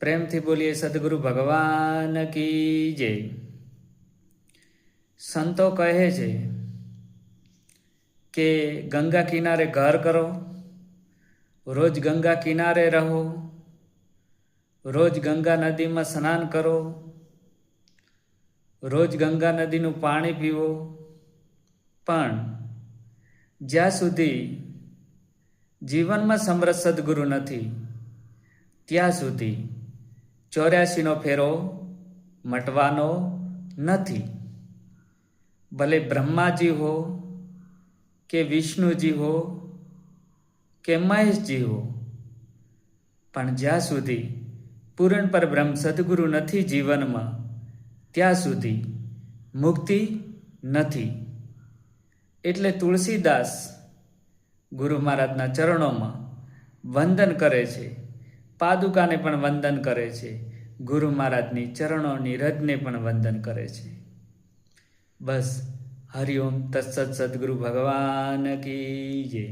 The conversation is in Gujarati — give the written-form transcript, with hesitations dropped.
પ્રેમથી બોલીએ સદગુરુ ભગવાન કી જય. સંતો કહે છે કે ગંગા કિનારે ઘર કરો, રોજ ગંગા કિનારે રહો, રોજ ગંગા નદીમાં સ્નાન કરો, રોજ ગંગા નદીનું પાણી પીવો. પણ જ્યાં સુધી જીવનમાં સમરસ સદગુરુ નથી ત્યાં સુધી 84નો ફેરો મટવાનો નથી. ભલે બ્રહ્માજી હો કે વિષ્ણુજી હો કે મહેશજી હો, પણ જ્યાં સુધી પૂરણ પરબ્રહ્મ સદગુરુ નથી જીવનમાં ત્યાં સુધી મુક્તિ નથી. એટલે તુલસીદાસ ગુરુ મહારાજના ચરણોમાં વંદન કરે છે, પાદુકાને પણ વંદન કરે છે, ગુરુ મહારાજની ચરણોની રજને પણ વંદન કરે છે. બસ હરિઓમ તત્સત સદગુરુ ભગવાન કી જય.